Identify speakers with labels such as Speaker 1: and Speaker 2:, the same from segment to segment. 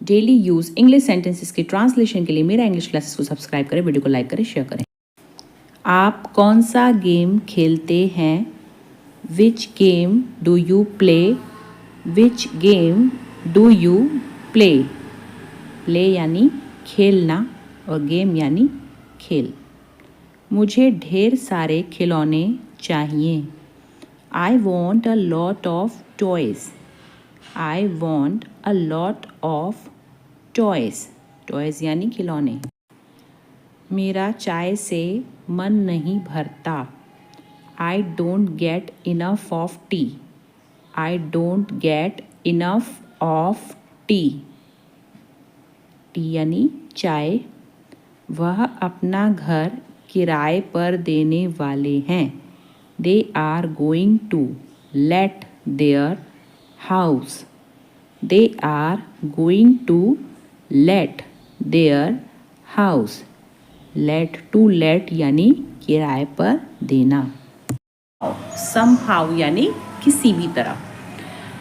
Speaker 1: Daily use English sentences के translation के लिए मेरा इंग्लिश क्लासेस को सब्सक्राइब करें, वीडियो को लाइक करें, शेयर करें। आप कौन सा गेम खेलते हैं? Which game do you play? Which game do you play? Play यानी खेलना और गेम यानी खेल। मुझे ढेर सारे खिलौने चाहिए। I want a lot of toys. I want a lot of toys. Toys यानी खिलौने। मेरा चाय से मन नहीं भरता। I don't get enough of T. I don't get enough of T. T यानी चाय। वह अपना घर किराए पर देने वाले हैं। They are going to let their house. They are going to let their house. Let to let यानी किराए पर देना। समहाउ यानी किसी भी तरह।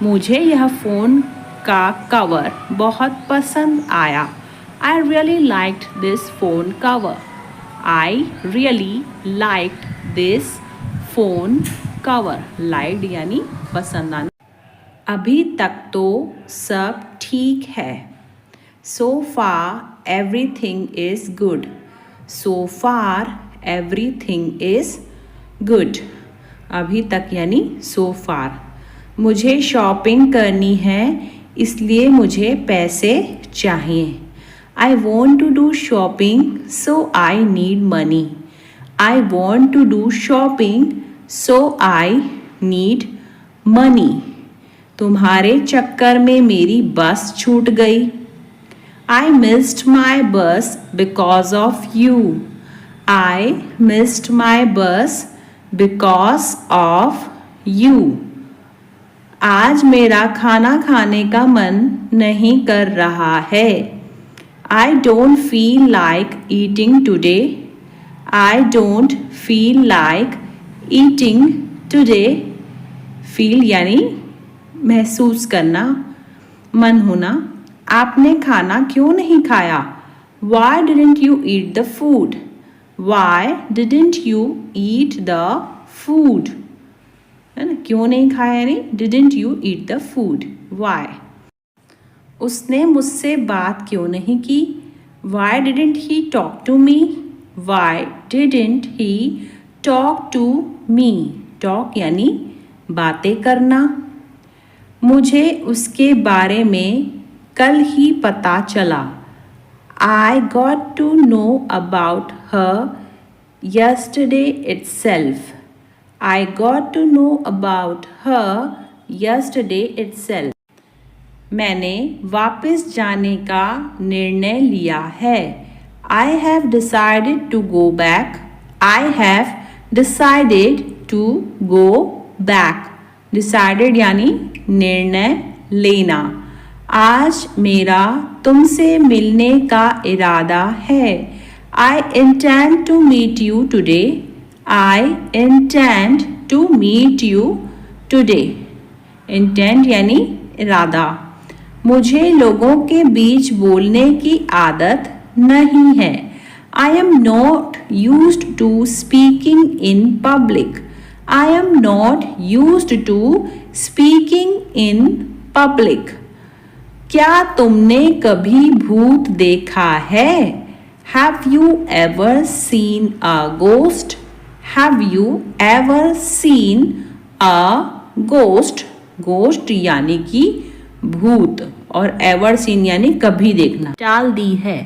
Speaker 1: मुझे यह फ़ोन का कवर बहुत पसंद आया। I really liked this phone cover. I really liked this phone cover. Liked यानी पसंद आना। अभी तक तो सब ठीक है। So far everything is good. So far everything is good. अभी तक यानी so far। मुझे शॉपिंग करनी है इसलिए मुझे पैसे चाहिए। I want to do shopping so I need money. I want to do shopping so I need money. तुम्हारे चक्कर में मेरी बस छूट गई। I missed my bus because of you. I missed my bus because of you. आज मेरा खाना खाने का मन नहीं कर रहा है। I don't feel like eating today. I don't feel like eating today. Feel यानी महसूस करना, मन होना। आपने खाना क्यों नहीं खाया? Why didn't you eat the food? Why didn't you eat the food? है ना, क्यों नहीं खाया यानी didn't you eat the food? Why? उसने मुझसे बात क्यों नहीं की? Why didn't he talk to me? Why didn't he talk to me? Talk यानी बातें करना। मुझे उसके बारे में कल ही पता चला। I got to know about her yesterday itself. I got to know about her yesterday itself. मैंने वापस जाने का निर्णय लिया है। I have decided to go back. I have decided to go back. Decided यानी निर्णय लेना। आज मेरा तुमसे मिलने का इरादा है। I intend to meet you today. I intend to meet you today. Intend यानी इरादा। मुझे लोगों के बीच बोलने की आदत नहीं है। I am not used to speaking in public. I am not used to speaking in public. क्या तुमने कभी भूत देखा है? Have you ever seen a ghost? Have you ever seen a ghost? Ghost यानी कि भूत और एवर सीन यानी कभी देखना। टाल दी है।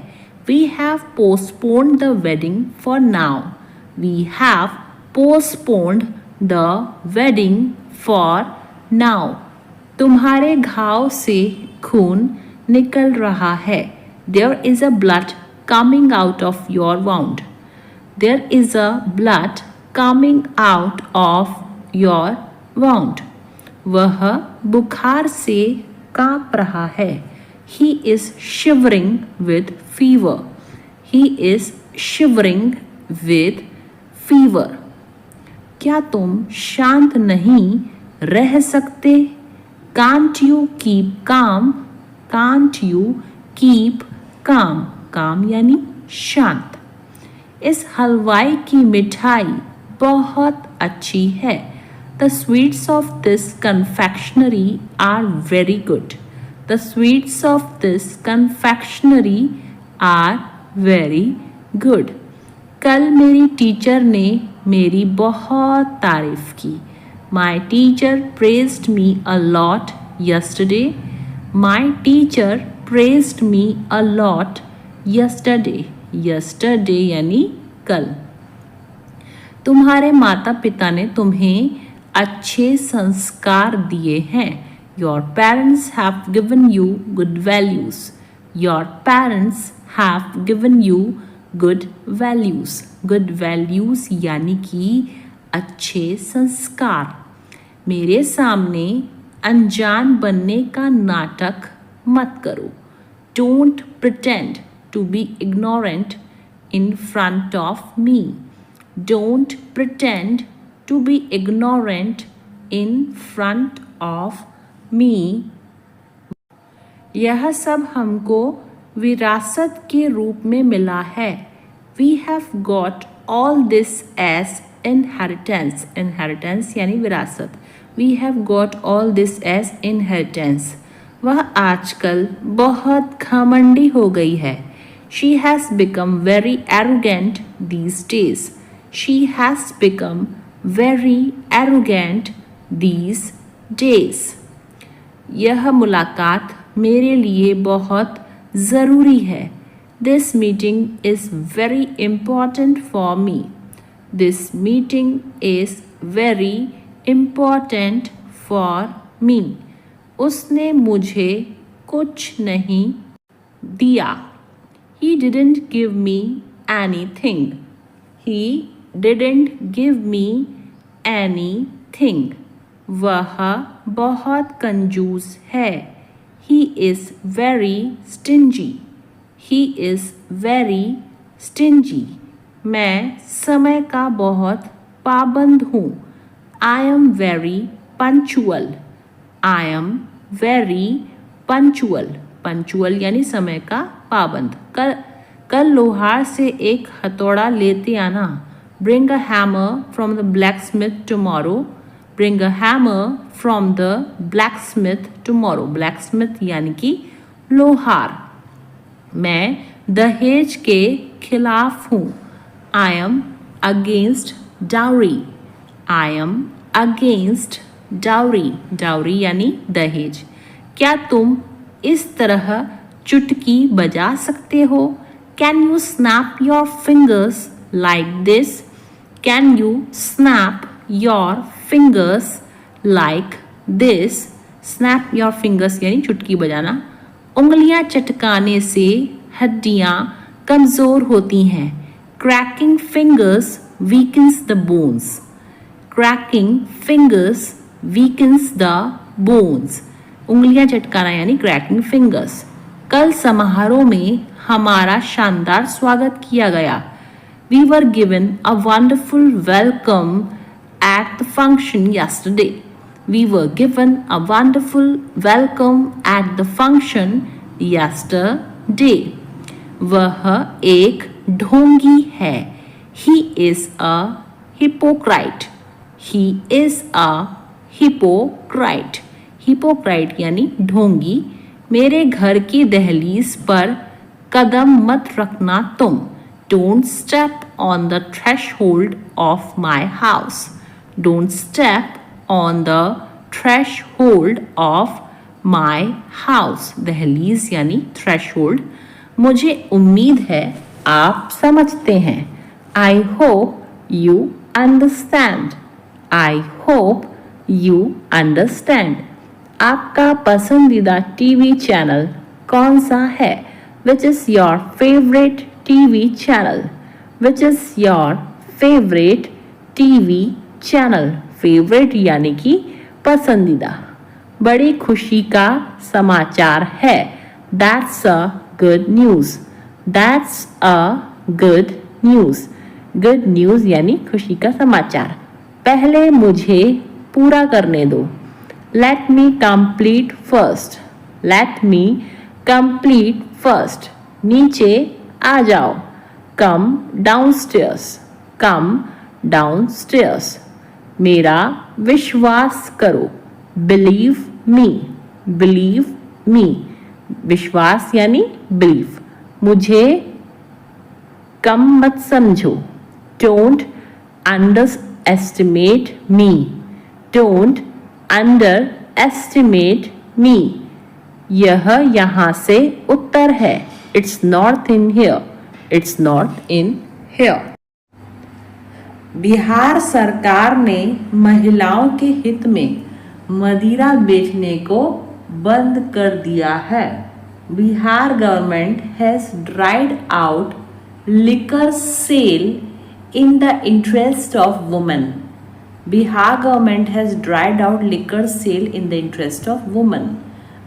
Speaker 1: We have postponed the wedding for now. We have postponed the wedding for now. तुम्हारे घाव से खून निकल रहा है। There is a blood coming out of your wound. There is a blood coming out of your wound. वह बुखार से कांप रहा है। He is shivering with fever. He is shivering with fever. क्या तुम शांत नहीं रह सकते? Can't you keep calm? Can't you keep calm, काम यानी शांत। इस हलवाई की मिठाई बहुत अच्छी है। The sweets of this confectionery are very good. The sweets of this confectionery are very good. कल मेरी टीचर ने मेरी बहुत तारीफ की। My teacher praised me a lot yesterday. My teacher praised me a lot yesterday. Yesterday यानी कल। तुम्हारे माता पिता ने तुम्हें अच्छे संस्कार दिए हैं। Your parents have given you good values. Your parents have given you good values. Good values यानी कि अच्छे संस्कार। मेरे सामने अनजान बनने का नाटक मत करो। Don't pretend to be ignorant in front of me. Don't pretend to be ignorant in front of me. यह सब हमको विरासत के रूप में मिला है। We have got all this as inheritance. Inheritance यानी विरासत। We have got all this as inheritance. वह आजकल बहुत घमंडी हो गई है। She has become very arrogant these days. She has become very arrogant these days. यह मुलाकात मेरे लिए बहुत ज़रूरी है। This meeting is very important for me. This meeting is very important for me. उसने मुझे कुछ नहीं दिया। He didn't give me anything. He didn't give me anything. वह बहुत कंजूस है। He is very stingy. He is very stingy. मैं समय का बहुत पाबंद हूँ। I am very punctual. I am very punctual. Punctual यानी समय का पाबंद। कल लोहार से एक हथौड़ा लेते आना। Bring a hammer from the blacksmith tomorrow. Bring a hammer from the blacksmith tomorrow. Blacksmith यानी कि लोहार। मैं दहेज के खिलाफ हूँ। I am against dowry. I am against dowry. Dowry यानी दहेज। क्या तुम इस तरह चुटकी बजा सकते हो? Can you snap your fingers like this? Can you snap your fingers like this? Snap your fingers यानी चुटकी बजाना। उंगलियां चटकाने से हड्डियां कमज़ोर होती हैं। Cracking fingers weakens the bones. Cracking fingers weakens the bones. उंगलियां चटकाना यानी क्रैकिंग फिंगर्स। कल समारोह में हमारा शानदार स्वागत किया गया। We were given a wonderful welcome at the function yesterday. We were given a wonderful welcome at the function yesterday. वह एक ढोंगी है। He is a hypocrite. He is a hypocrite. Hypocrite यानी ढोंगी। मेरे घर की दहलीज पर कदम मत रखना तुम। Don't step on the threshold of my house. Don't step on the threshold of my house. दहलीज यानी threshold। मुझे उम्मीद है आप समझते हैं। I hope you understand. I hope you understand. आपका पसंदीदा टीवी चैनल कौन सा है? Which is your favorite TV channel? Which is your favorite TV channel? Favorite यानी कि पसंदीदा। बड़ी खुशी का समाचार है। That's a good news. That's a good news. Good news यानी खुशी का समाचार। पहले मुझे पूरा करने दो। Let me complete first. Let me complete first, नीचे आ जाओ. कम डाउनस्टेयर्स, कम डाउनस्टेयर्स. मेरा विश्वास करो, बिलीव मी, बिलीव मी. विश्वास यानी बिलीव. मुझे कम मत समझो, don't underestimate me, don't underestimate me. यह यहाँ से उत्तर है, it's north in here, it's not in here. Bihar सरकार ने महिलाओं के हित में मदिरा बेचने को बंद कर दिया है. Bihar government has dried out liquor sale in the interest of women. Bihar government has dried out liquor sale in the interest of women.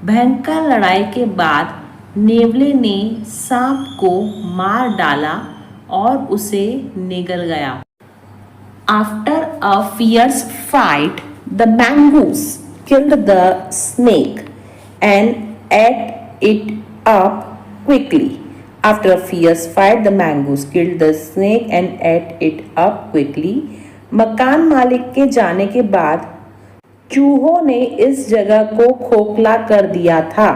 Speaker 1: भयंकर लड़ाई के बाद नेवले ने सांप को मार डाला और उसे निगल गया. After a fierce fight the mongoose killed the snake and ate it up quickly. After a fierce fight, the mongoose killed the snake and ate it up quickly. मकान मालिक के जाने के बाद चूहों ने इस जगह को खोखला कर दिया था.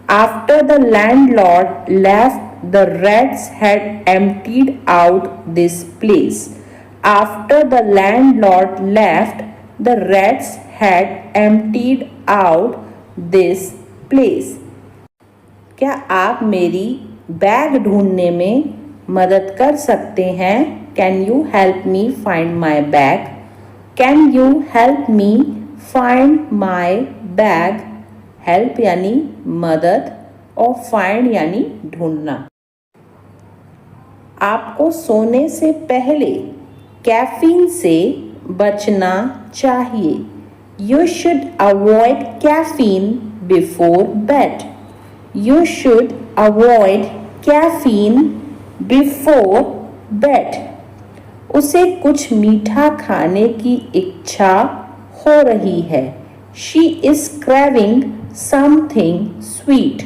Speaker 1: After the landlord left, the rats had emptied out this place. After the landlord left, the rats had emptied out this place. क्या आप मेरी बैग ढूंढने में मदद कर सकते हैं? Can you help me find my bag? Can you help me find my bag? Help यानी मदद और find यानी ढूंढना. आपको सोने से पहले कैफीन से बचना चाहिए. You should avoid caffeine before bed. You should avoid caffeine before bed. उसे कुछ मीठा खाने की इच्छा हो रही है. She is craving something sweet.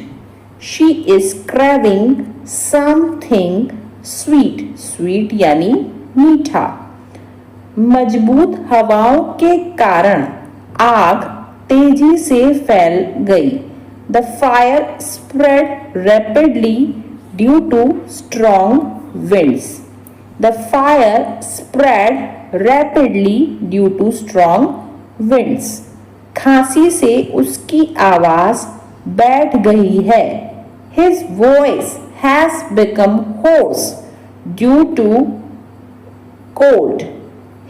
Speaker 1: She is craving something sweet. Sweet यानी मीठा. मजबूत हवाओं के कारण आग तेजी से फैल गई. The fire spread rapidly due to strong winds. The fire spread rapidly due to strong winds. खांसी से उसकी आवाज बैठ गई है. His voice has become hoarse due to cold.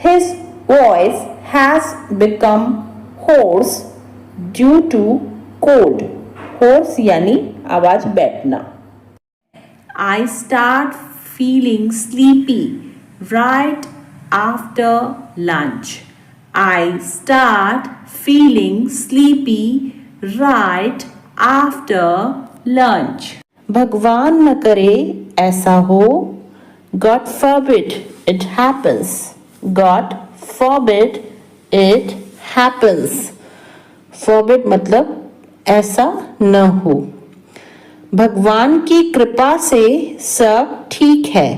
Speaker 1: His voice has become hoarse due to cold. Hoarse यानी आवाज बैठना. I start feeling sleepy right after lunch. I start feeling sleepy right after lunch. भगवान न करे ऐसा हो. God forbid it happens. God forbid it happens. Forbid मतलब ऐसा न हो. भगवान की कृपा से सब ठीक है.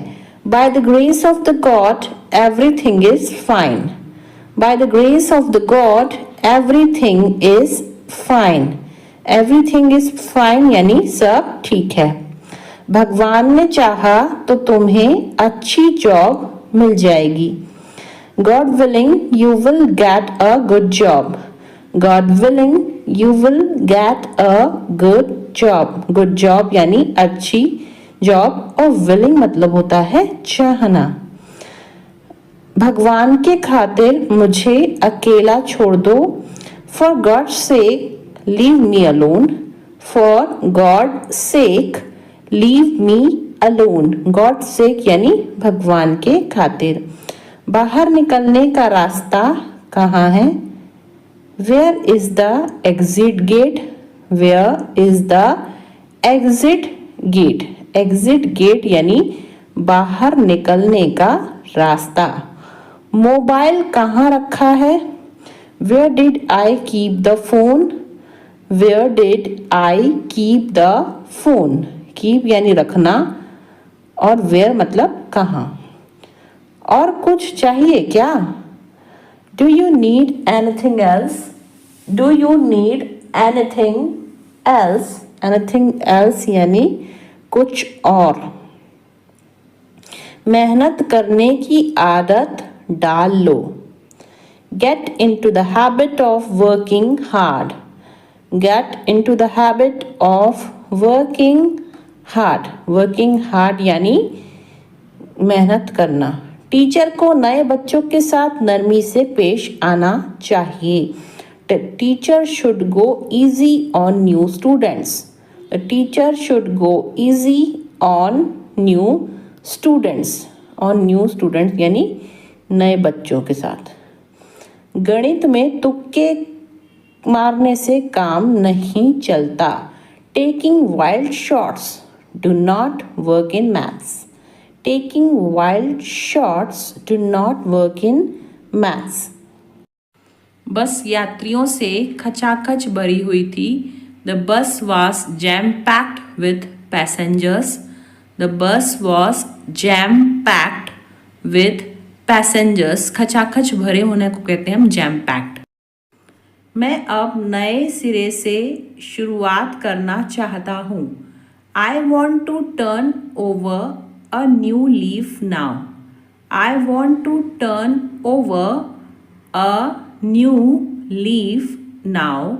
Speaker 1: By the grace of the God, everything is fine. By the grace of the God, everything is fine. Everything is fine यानी सब ठीक है. भगवान ने चाहा तो तुम्हें अच्छी जॉब मिल जाएगी. God willing, you will get a good job. God willing, you will get a good job. Good job यानी अच्छी जॉब और willing मतलब होता है चाहना. भगवान के खातिर मुझे अकेला छोड़ दो. For God's sake, leave me alone. For God's sake, leave me alone. God's sake यानी भगवान के खातिर. बाहर निकलने का रास्ता कहाँ है? Where is the exit gate? Where is the exit gate? Exit gate यानी बाहर निकलने का रास्ता. मोबाइल कहाँ रखा है? Where did I keep the phone? Where did I keep the phone, keep यानी रखना और वेयर मतलब कहाँ। और कुछ चाहिए क्या? Do you need anything else, do you need anything else, anything else यानी कुछ और। मेहनत करने की आदत डाल लो, get into the habit of working hard, get into the habit of working hard, working hard यानी मेहनत करना। टीचर को नए बच्चों के साथ नरमी से पेश आना चाहिए। The teacher should go easy on new students. The teacher should go easy on new students. On new students यानी नए बच्चों के साथ। गणित में तुक्के मारने से काम नहीं चलता। Taking wild shots do not work in maths. Taking wild shots do not work in maths. बस यात्रियों से खचाखच भरी हुई थी। The bus was jam packed with passengers, the bus was jam packed with passengers. खचाखच भरे होने को कहते हैं हम जैम पैक्ड। मैं अब नए सिरे से शुरुआत करना चाहता हूँ। I want to turn over a new leaf now, I want to turn over a new leaf now.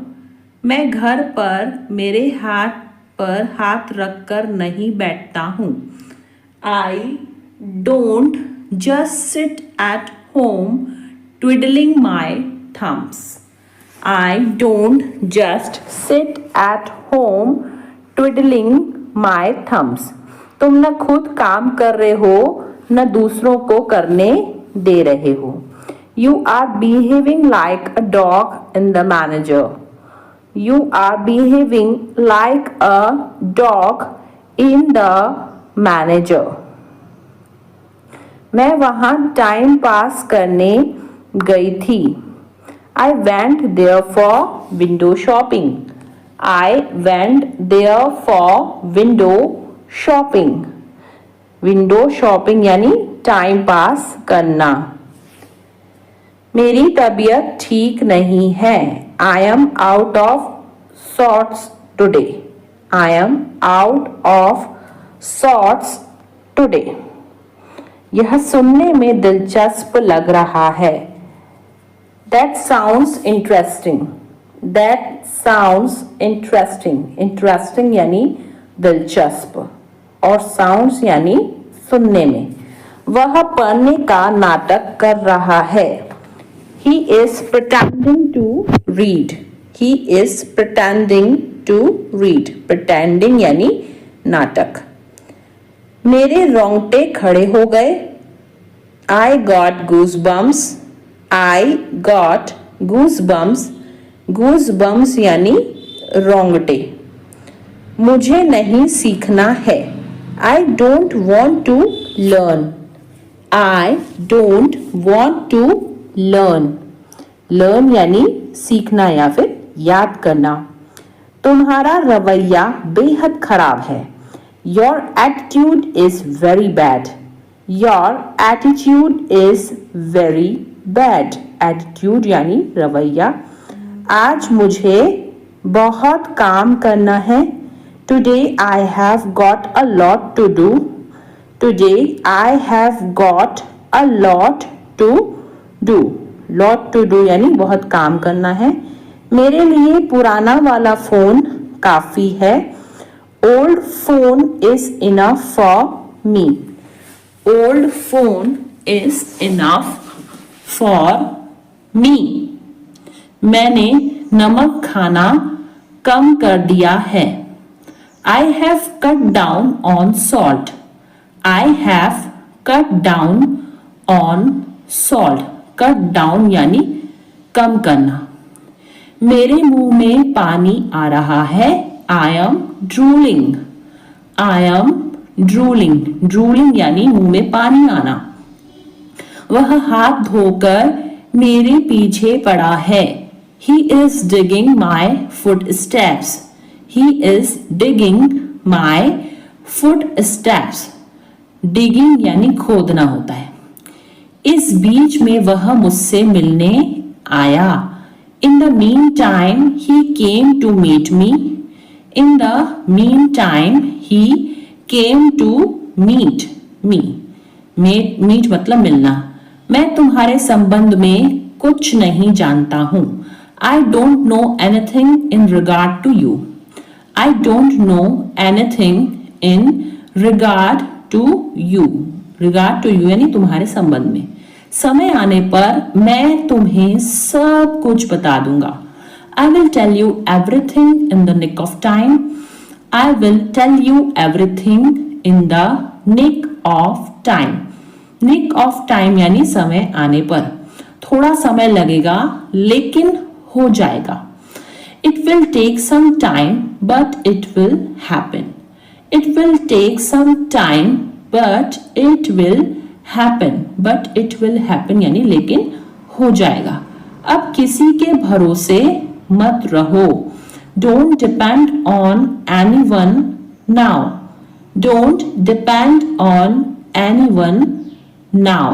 Speaker 1: मैं घर पर मेरे हाथ पर हाथ रखकर नहीं बैठता हूँ। I don't just sit at home twiddling my thumbs, I don't just sit at home twiddling my thumbs. तुम न खुद काम कर रहे हो न दूसरों को करने दे रहे हो। You are behaving like a dog in the manager. You are behaving like a dog in the manager. मैं वहाँ टाइम पास करने गई थी। I went there for window shopping. I went there for window shopping. Window shopping यानी time pass करना। मेरी तबीयत ठीक नहीं है। I am out of sorts today, I am out of sorts today. यह सुनने में दिलचस्प लग रहा है। That sounds interesting, that sounds interesting, interesting यानी दिलचस्प और साउंड्स यानी सुनने में। वह पढ़ने का नाटक कर रहा है। He is pretending to read. He is pretending to read. Pretending यानी नाटक। मेरे रोंगटे खड़े हो गए। I got goosebumps. I got goosebumps. Goosebumps यानी रोंगटे। मुझे नहीं सीखना है। I don't want to learn. I don't want to learn. Learn यानी सीखना या फिर याद करना। तुम्हारा रवैया बेहद खराब है। Your attitude is very bad. Your attitude is very bad. Attitude यानी रवैया। आज मुझे बहुत काम करना है। Today I have got a lot to do. Today I have got a lot to do. Lot to do यानी बहुत काम करना है। मेरे लिए पुराना वाला फोन काफी है। Old phone is enough for me. Old phone is enough for me. मैंने नमक खाना कम कर दिया है। I have cut down on salt. I have cut down on salt. Cut down यानी कम करना। मेरे मुंह में पानी आ रहा है। I am drooling. I am drooling. Drooling यानी मुंह में पानी आना। वह हाथ धोकर मेरे पीछे पड़ा है। He is digging my footsteps. He is digging my footsteps. Digging यानी खोदना होता है. इस बीच में वह मुझसे मिलने आया. In the meantime, he came to meet me. In the meantime, he came to meet me. Meet मतलब मिलना. मैं तुम्हारे संबंध में कुछ नहीं जानता हूँ. I don't know anything in regard to you. I don't know anything in regard to you. Regard to you यानी तुम्हारे संबंध में. समय आने पर मैं तुम्हें सब कुछ बता दूंगा. I will tell you everything in the nick of time. I will tell you everything in the nick of time. Nick of time यानी समय आने पर. थोड़ा समय लगेगा लेकिन हो जाएगा. It will take some time but it will happen. It will take some time but it will happen. But it will happen यानी लेकिन हो जाएगा. अब किसी के भरोसे मत रहो. Don't depend on anyone now. Don't depend on anyone now.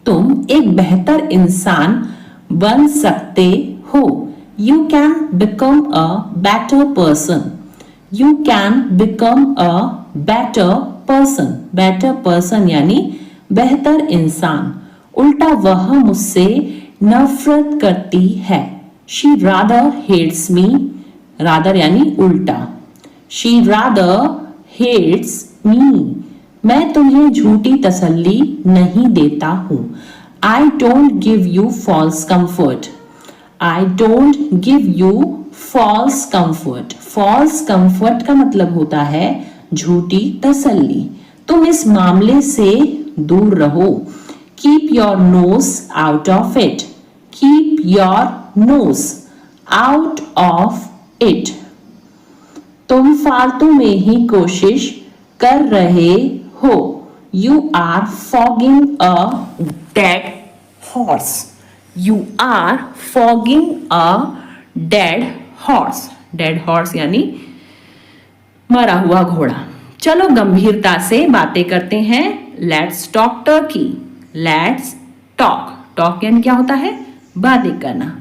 Speaker 1: तुम एक बेहतर इंसान बन सकते हो. You can become a better person. You can become a better person. Better person यानी बेहतर इंसान. उल्टा वह मुझसे नफरत करती है. She rather hates me. Rather यानी उल्टा. She rather hates me. मैं तुम्हें झूठी तसल्ली नहीं देता हूँ. I don't give you false comfort. I don't give you false comfort. False comfort का मतलब होता है झूठी तसल्ली. तुम इस मामले से दूर रहो. Keep your nose out of it. Keep your nose out of it. तुम फालतू में ही कोशिश कर रहे हो. You are fogging a dead horse. You are fogging a dead horse. Dead horse यानी मरा हुआ घोड़ा. चलो गंभीरता से बातें करते हैं. Let's talk turkey. Let's talk. Talk यानी क्या होता है? बातें करना.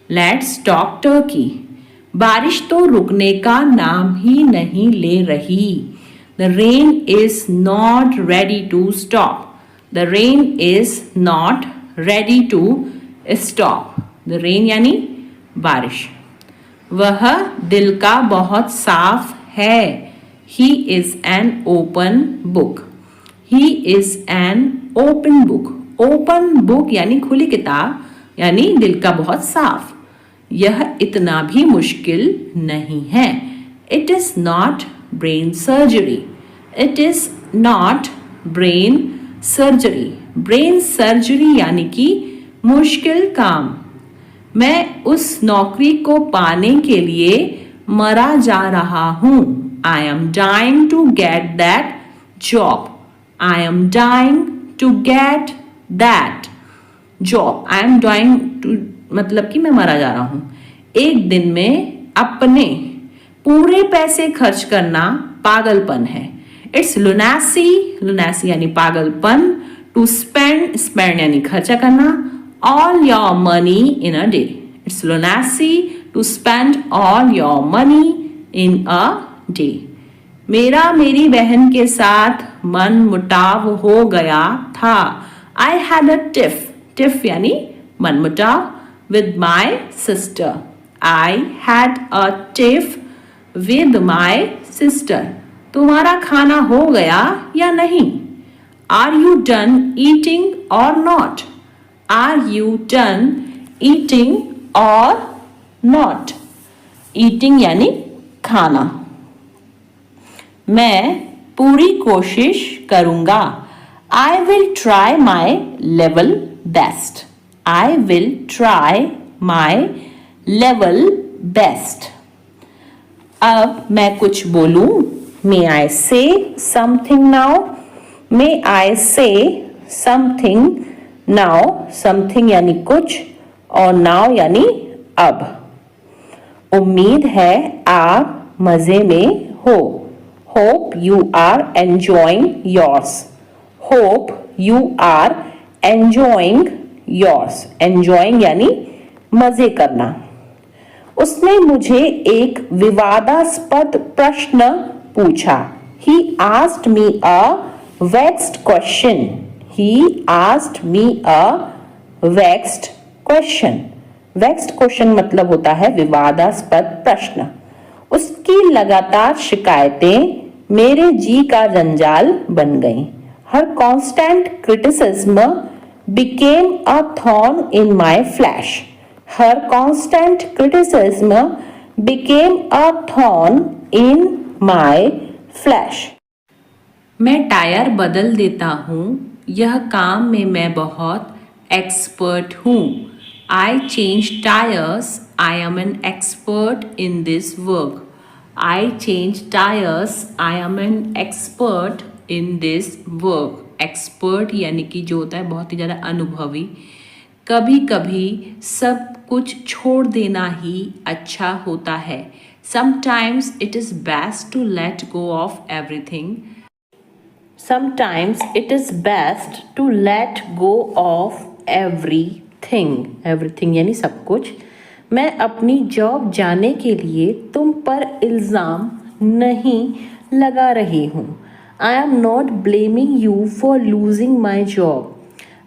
Speaker 1: Let's talk turkey. बारिश तो रुकने का नाम ही नहीं ले रही. The rain is not ready to stop. The rain is not ready to stop. The rain यानी बारिश. वह दिल का बहुत साफ है. He is an open book. He is an open book. Open book यानी खुली किताब यानी दिल का बहुत साफ. यह इतना भी मुश्किल नहीं है. It is not brain surgery. It is not brain surgery. Brain surgery यानी कि मुश्किल काम. मैं उस नौकरी को पाने के लिए मरा जा रहा हूँ. I am dying to get that job. I am dying to get that job. I am dying to मतलब कि मैं मरा जा रहा हूँ. एक दिन में अपने पूरे पैसे खर्च करना पागलपन है. It's lunacy. Lunacy यानी पागलपन. To spend यानी खर्चा करना. All your money in a day. It's lunacy to spend all your money in a day. मेरा मेरी बहन के साथ मन मुटाव हो गया था. I had a tiff. Tiff यानी मन मुटाव. With my sister. I had a tiff with my sister. तुम्हारा खाना हो गया या नहीं? Are you done eating or not? Are you done eating or not? Eating यानी खाना. मैं पूरी कोशिश करूंगा. I will try my level best. I will try my level best. अब मैं कुछ बोलूं. May I say something now? May I say something now? Something यानी कुछ और नाउ यानी अब। उम्मीद है आप मजे में हो। Hope you are enjoying yours. Hope you are enjoying yours. Enjoying यानी मजे करना। उसने मुझे एक विवादास्पद प्रश्न पूछा। He asked me a vexed question. He asked me a vexed question. Vexed question मतलब होता है विवादास्पद प्रश्न। उसकी लगातार शिकायतें मेरे जी का जंजाल बन गईं। Her constant criticism became a thorn in my flesh. Her constant criticism became a thorn in my flesh. मैं टायर बदल देता हूँ। यह काम में मैं बहुत एक्सपर्ट हूँ। I change tires. I am an expert in this work. I change tires. I am an expert in this work. Expert यानी कि जो होता है बहुत ही ज़्यादा अनुभवी। कभी कभी सब कुछ छोड़ देना ही अच्छा होता है। Sometimes it is best to let go of everything. Sometimes it is best to let go of everything. Everything यानी सब कुछ। मैं अपनी जॉब जाने के लिए तुम पर इल्ज़ाम नहीं लगा रही हूँ। I am not blaming you for losing my job.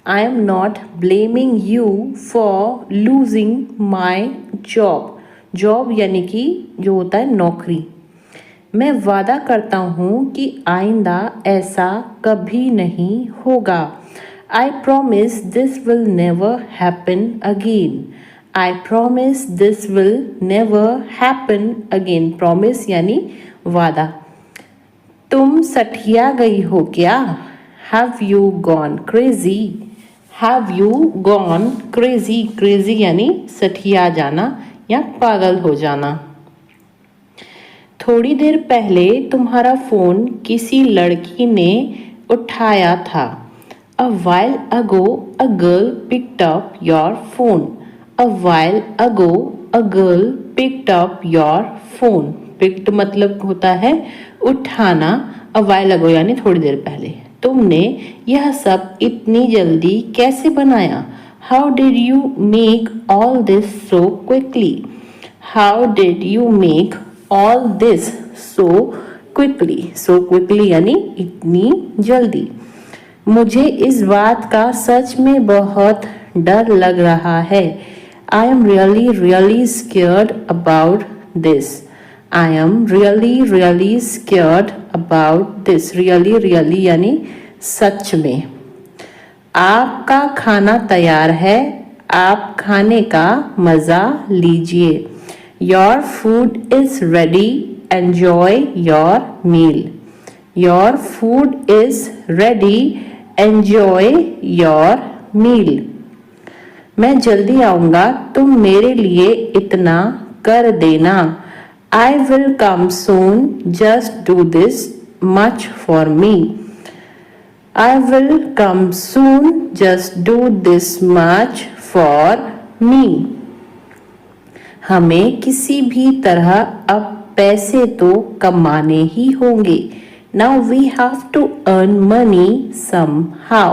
Speaker 1: I am not blaming you for losing my job. Job यानी कि जो होता है नौकरी। मैं वादा करता हूँ कि आइंदा ऐसा कभी नहीं होगा। I promise this will never happen again. I promise this will never happen again. Promise यानी वादा। तुम सठिया गई हो क्या? Have you gone crazy? Have you gone crazy? Crazy यानी सठिया जाना या पागल हो जाना। थोड़ी देर पहले तुम्हारा फोन किसी लड़की ने उठाया था। A while ago a girl picked up your phone. A while ago a girl picked up your phone. Picked मतलब होता है उठाना। A while ago यानी थोड़ी देर पहले। तुमने यह सब इतनी जल्दी कैसे बनाया? How did you make all this so quickly? How did you make all this so quickly? So quickly यानी इतनी जल्दी। मुझे इस बात का सच में बहुत डर लग रहा है। I am really scared about this. I am really scared about this. Really यानी सच में। आपका खाना तैयार है। आप खाने का मज़ा लीजिए। Your food is ready. Enjoy your meal. Your food is ready. Enjoy your meal. मैं जल्दी आऊँगा। तुम मेरे लिए इतना कर देना। I will come soon. Just do this much for me. I will come soon. Just do this much for me. हमें किसी भी तरह अब पैसे तो कमाने ही होंगे। Now we have to earn money somehow.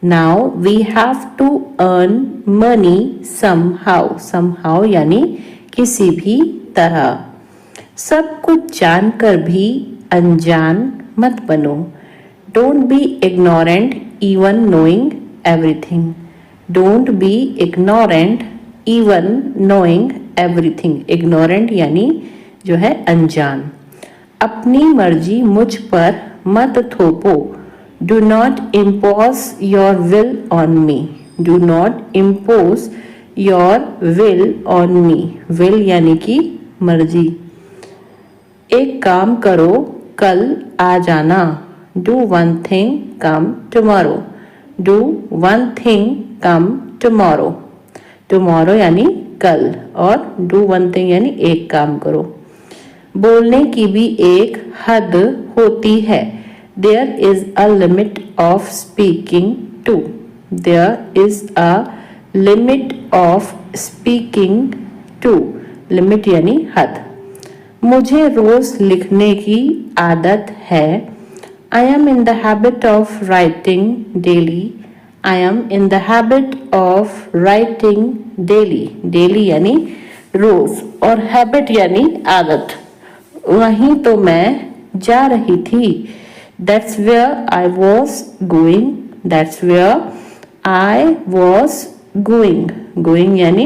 Speaker 1: Now we have to earn money somehow. Somehow यानी किसी भी तरह। सब कुछ जानकर भी अनजान मत बनो। Don't be ignorant even knowing everything. Don't be ignorant even knowing everything. Ignorant यानी जो है अनजान। अपनी मर्जी मुझ पर मत थोपो। Do not impose your will on me. Do not impose your will on me. Will यानी कि मर्जी। एक काम करो, कल आ जाना। Do one thing, come tomorrow. Do one thing, come tomorrow. Tomorrow यानी कल और do one thing यानी एक काम करो। बोलने की भी एक हद होती है। There is a limit of speaking too. There is a
Speaker 2: limit of speaking too, limit यानी हद। मुझे रोज लिखने की आदत है। I am in the habit of writing daily. I am in the habit of writing daily, daily यानी रोज और हैबिट यानी आदत। वहीं तो मैं जा रही थी। That's where I was going, that's where I was going, going यानी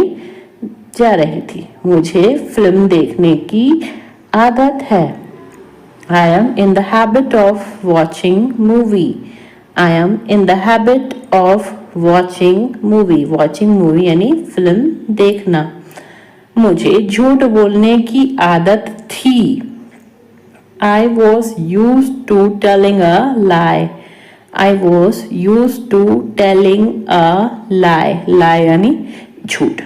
Speaker 2: जा रही थी। मुझे फिल्म देखने की आदत है। I am in the habit of watching movie. I am in the habit of watching movie, watching movie यानी फिल्म देखना। मुझे झूठ बोलने की आदत थी। I was used to telling a lie. I was used to telling a lie. Lie यानी झूठ।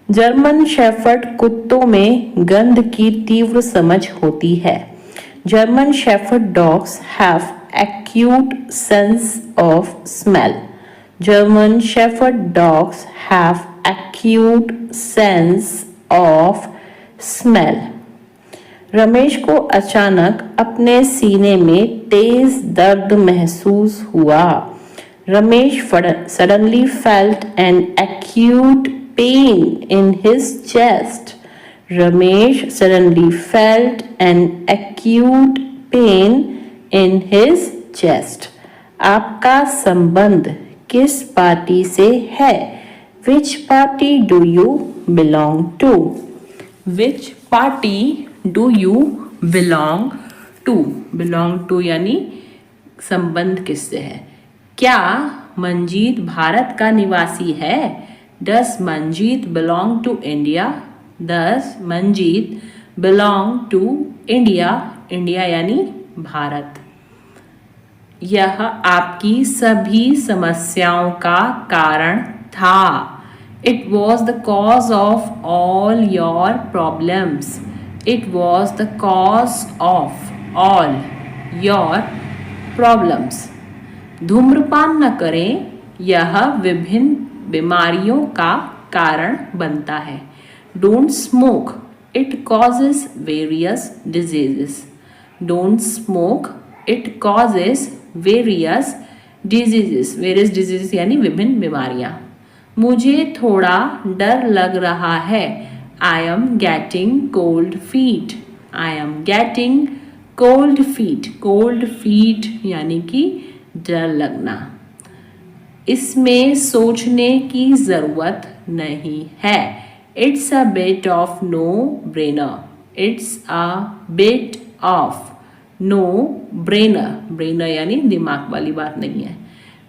Speaker 2: जर्मन शेफर्ड कुत्तों में गंध की तीव्र समझ होती है। German shepherd dogs have acute sense of smell. German shepherd dogs have acute sense of smell. Ramesh को अचानक अपने सीने में तेज दर्द महसूस हुआ। Ramesh suddenly felt an acute pain in his chest. Ramesh suddenly felt an acute pain in his chest. आपका संबंध किस पार्टी से है? Which party do you belong to?
Speaker 1: Which party do you belong to? Belong to यानी संबंध किससे है? क्या मंजीत भारत का निवासी है? Does Manjeet belong to India? Does Manjeet belong to India? India यानी भारत। यह आपकी सभी समस्याओं का कारण था। It was the cause of all your problems. It was the cause of all your problems. धूम्रपान न करें, यह विभिन्न बीमारियों का कारण बनता है। Don't smoke. It causes various diseases. Don't smoke. It causes various diseases. Various diseases यानी विभिन्न बीमारियां। मुझे थोड़ा डर लग रहा है। I am getting cold feet. I am getting cold feet. Cold feet यानी कि डर लगना। इसमें सोचने की जरूरत नहीं है। It's a bit of no brainer. It's a bit of no brainer. Brainer यानी दिमाग वाली बात नहीं है।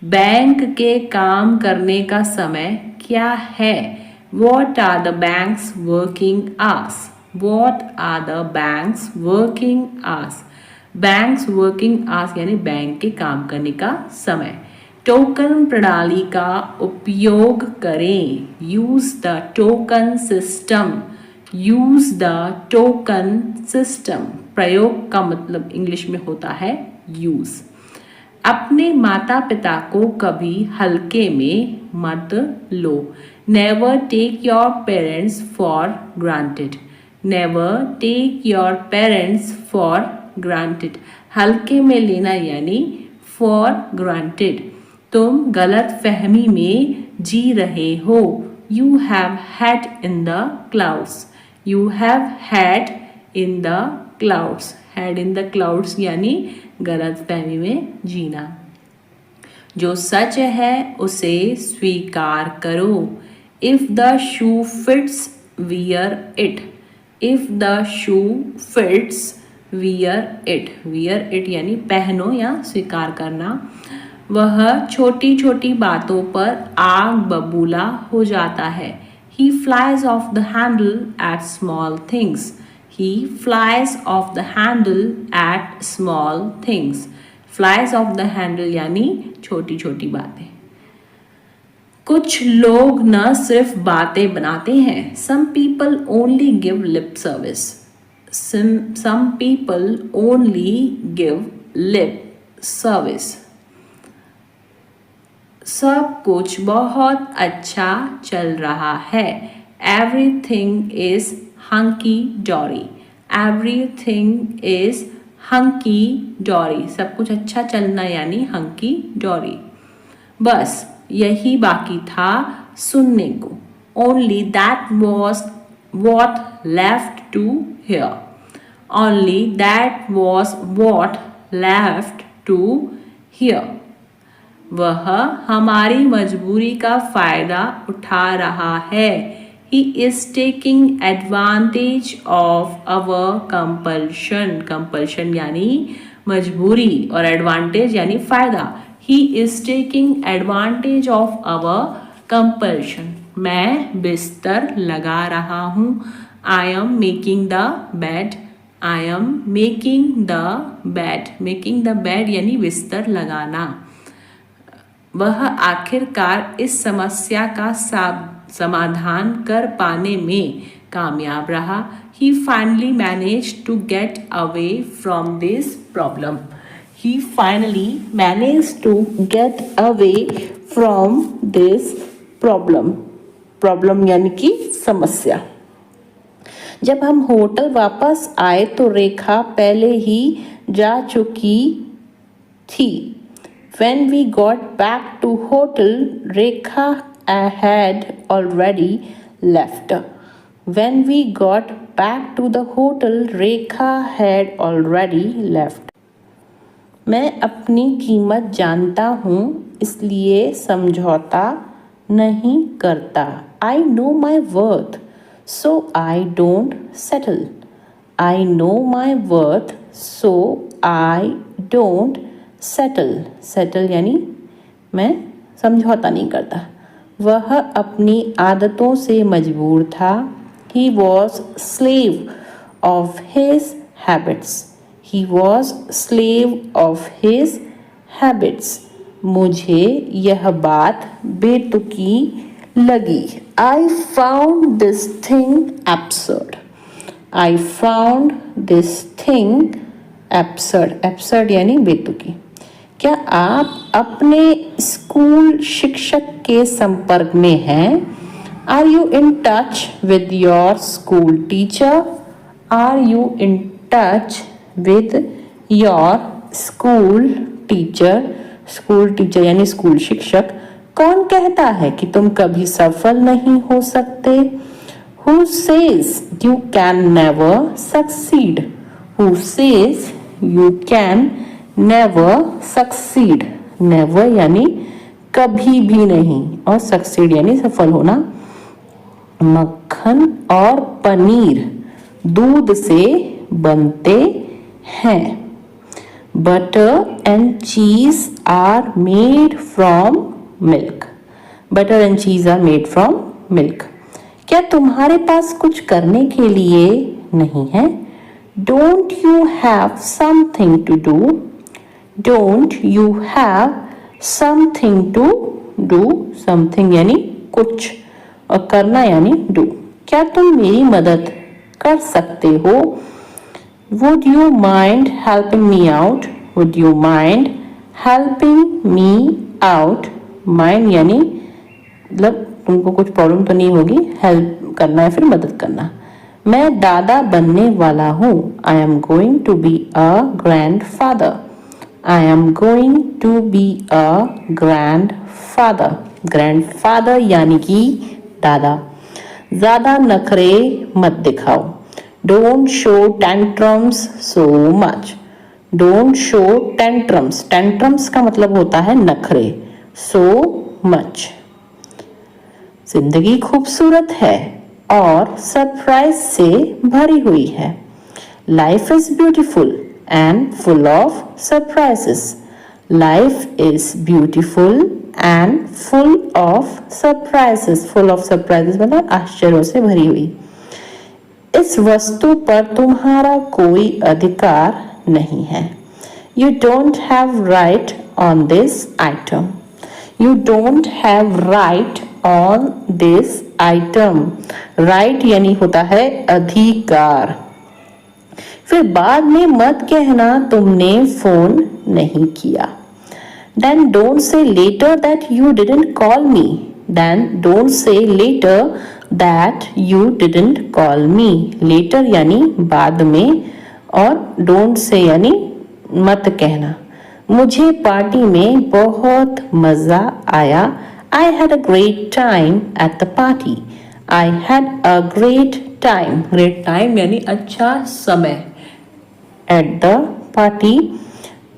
Speaker 1: बैंक के काम करने का समय क्या है? What are the bank's working hours? What are the bank's working hours? Bank's working hours यानी बैंक के काम करने का समय। टोकन प्रणाली का उपयोग करें। Use the token system. Use the token system. प्रयोग का मतलब इंग्लिश में होता है use. अपने माता पिता को कभी हल्के में मत लो। Never take your parents for granted. Never take your parents for granted. हल्के में लेना यानी for granted. तुम गलत फहमी में जी रहे हो। You have had in the clouds. You have had in the clouds. Had in the clouds यानी गलत फहमी में जीना। जो सच है उसे स्वीकार करो। If the shoe fits, wear it. If the shoe fits, wear it. Wear it यानी पहनो या स्वीकार करना। वह छोटी छोटी बातों पर आग बबूला हो जाता है। He flies off the handle at small things. He flies off the handle at small things. Flies off the handle यानी छोटी छोटी बातें। कुछ लोग न सिर्फ बातें बनाते हैं। Some people only give lip service. Some people only give lip service. सब कुछ बहुत अच्छा चल रहा है. Everything is hunky dory. Everything is hunky dory. सब कुछ अच्छा चलना यानी hunky dory. बस यही बाकी था सुनने को. Only that was what left to hear. Only that was what left to hear. वह हमारी मजबूरी का फायदा उठा रहा है. He is taking advantage of our compulsion. Compulsion यानी मजबूरी और advantage यानी फायदा. He is taking advantage of our compulsion. मैं बिस्तर लगा रहा हूँ. I am making the bed. I am making the bed. Making the bed यानी बिस्तर लगाना. वह आखिरकार इस समस्या का समाधान कर पाने में कामयाब रहा. He finally managed to get away from this problem. He finally managed to get away from this problem. Problem यानी कि समस्या. जब हम होटल वापस आए तो रेखा पहले ही जा चुकी थी. When we got back to hotel, Rekha had already left. When we got back to the hotel, Rekha had already left. मैं अपनी कीमत जानता हूँ इसलिए समझौता नहीं करता. I know my worth, so I don't settle. I know my worth, so I don't settle. Settle यानी मैं समझौता नहीं करता. वह अपनी आदतों से मजबूर था. He was slave of his habits. He was slave of his habits. मुझे यह बात बेतुकी लगी. I found this thing absurd. I found this thing absurd. Absurd यानी बेतुकी. क्या आप अपने स्कूल शिक्षक के संपर्क में हैं? Are you in touch with your school teacher? Are you in touch with your school teacher? School teacher यानी स्कूल शिक्षक. कौन कहता है कि तुम कभी सफल नहीं हो सकते? Who says you can never succeed? Who says you can never succeed? Never यानी कभी भी नहीं और succeed यानी सफल होना. मक्खन और पनीर दूध से बनते हैं. Butter and cheese are made from milk. Butter and cheese are made from milk. क्या तुम्हारे पास कुछ करने के लिए नहीं है? Don't you have something to do? Don't you have something to do? Something यानी कुछ और करना यानी do. क्या तुम मेरी मदद कर सकते हो? Would you mind helping me out? Would you mind helping me out? Mind यानी मतलब तुमको कुछ प्रॉब्लम तो नहीं होगी. हेल्प करना है फिर मदद करना. मैं दादा बनने वाला हूँ. I am going to be a grandfather. I am going to be a grandfather. Grandfather यानी कि दादा. ज़्यादा नखरे मत दिखाओ. Don't show tantrums so much. Don't show tantrums. Tantrums का मतलब होता है नखरे. So much. जिंदगी खूबसूरत है और सरप्राइज से भरी हुई है. Life is beautiful and full of surprises. Life is beautiful and full of surprises. Full of surprises मतलब आश्चर्यों से भरी हुई. इस वस्तु पर तुम्हारा कोई अधिकार नहीं है. You don't have right on this item. You don't have right on this item. Right यानी होता है अधिकार. फिर बाद में मत कहना तुमने फोन नहीं किया.
Speaker 2: Then don't say later that you didn't call me. Then don't say later that you didn't call me. Later यानी बाद में और don't say यानी मत कहना. मुझे पार्टी में बहुत मज़ा आया. I had a great time at the party. I had a great time. Great time यानी अच्छा समय. At the party.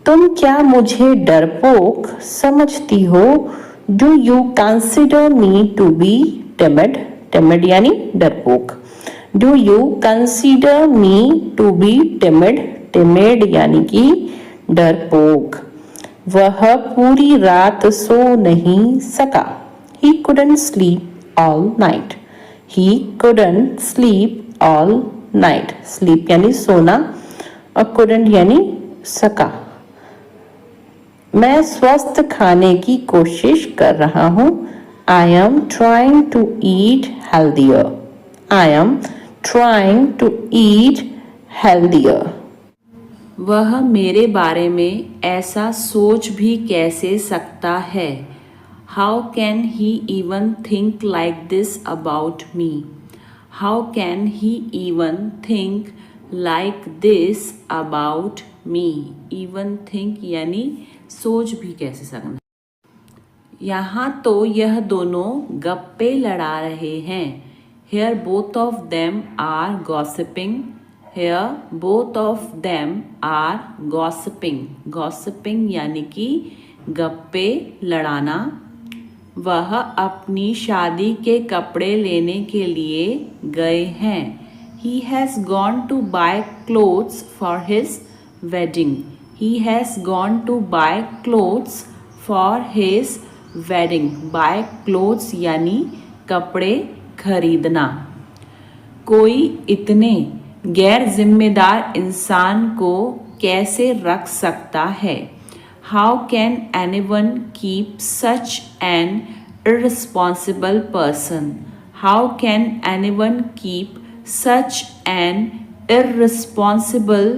Speaker 2: तुम क्या मुझे डरपोक समझती हो? Do you consider me to be timid. Timid यानी डरपोक. Do you consider me to be timid. Timid यानी कि डरपोक. वह पूरी रात सो नहीं सका. ही couldn't sleep all night. He couldn't sleep all night. Sleep यानी सोना और couldn't यानी सका. मैं स्वस्थ खाने की कोशिश कर रहा हूँ. I am trying to eat healthier. I am trying to eat healthier.
Speaker 1: वह मेरे बारे में ऐसा सोच भी कैसे सकता है? How can he even think like this about me? How can he even think like this about me? Even think यानी सोच भी कैसे सकना. यहाँ तो यह दोनों गप्पे लड़ा रहे हैं. Here both of them are gossiping. Here both of them are gossiping. Gossiping यानी कि गप्पे लड़ाना. वह अपनी शादी के कपड़े लेने के लिए गए हैं. He has gone to buy clothes for his wedding. He has gone to buy clothes for his wedding. Buy clothes यानी कपड़े खरीदना. कोई इतने गैर जिम्मेदार इंसान को कैसे रख सकता है? How can anyone keep such an irresponsible person? How can anyone keep such an irresponsible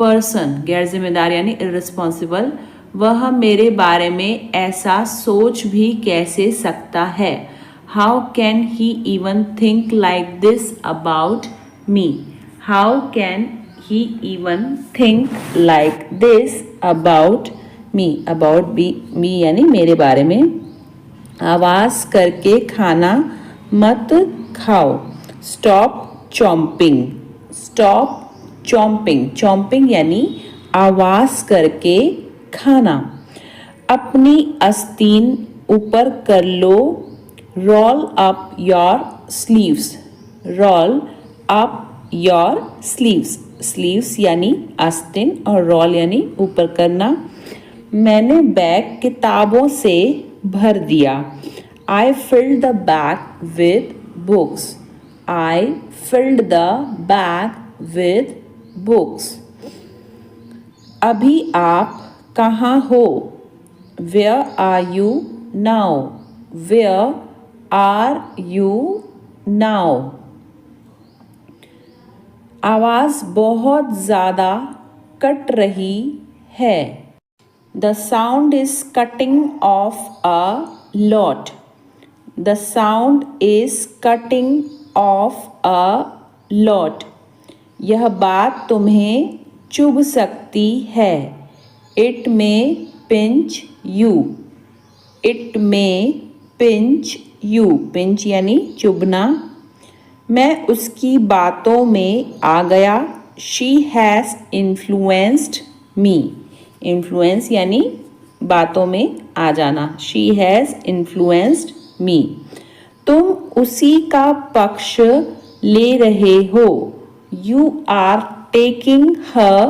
Speaker 1: person. गैर जिम्मेदार यानी इररिस्पॉन्सिबल. वह मेरे बारे में ऐसा सोच भी कैसे सकता है? How can he even think like this about me? How can he even think like this about me? About me यानी मेरे बारे में. आवाज़ करके खाना मत खाओ. Stop chomping. Stop chomping. Chomping यानी आवाज़ करके खाना. अपनी आस्तीन ऊपर कर लो. Roll up your sleeves. Roll up your sleeves. Sleeves यानी आस्तीन और रोल यानी ऊपर करना. मैंने बैग किताबों से भर दिया. I filled the bag with books. I filled the bag with books. अभी आप कहाँ हो? Where are you now? Where are you now? आवाज़ बहुत ज़्यादा कट रही है. The sound is cutting off a lot. The sound is cutting off a lot. यह बात तुम्हें चुभ सकती है. It may pinch you. It may pinch you. Pinch यानी चुभना. मैं उसकी बातों में आ गया. She has influenced me. Influence यानी बातों में आ जाना. She has influenced me. तुम उसी का पक्ष ले रहे हो. You are taking her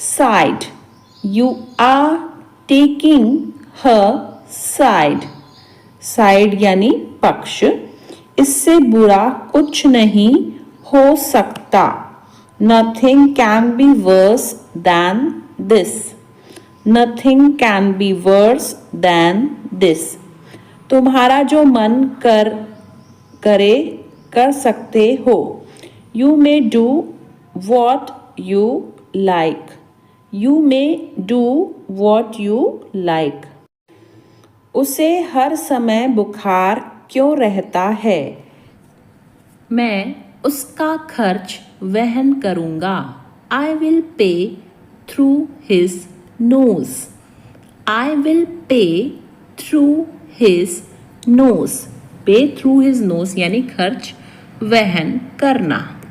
Speaker 1: side. You are taking her side. Side यानी पक्ष. इससे बुरा कुछ नहीं हो सकता. Nothing can be worse than this. Nothing can be worse than this. तुम्हारा जो मन कर सकते हो. You may do what you like. You may do what you like.
Speaker 2: उसे हर समय बुखार क्यों रहता है?
Speaker 1: मैं उसका खर्च वहन करूँगा. I will pay through his nose. I will pay through his nose. Pay through his nose यानी खर्च वहन करना.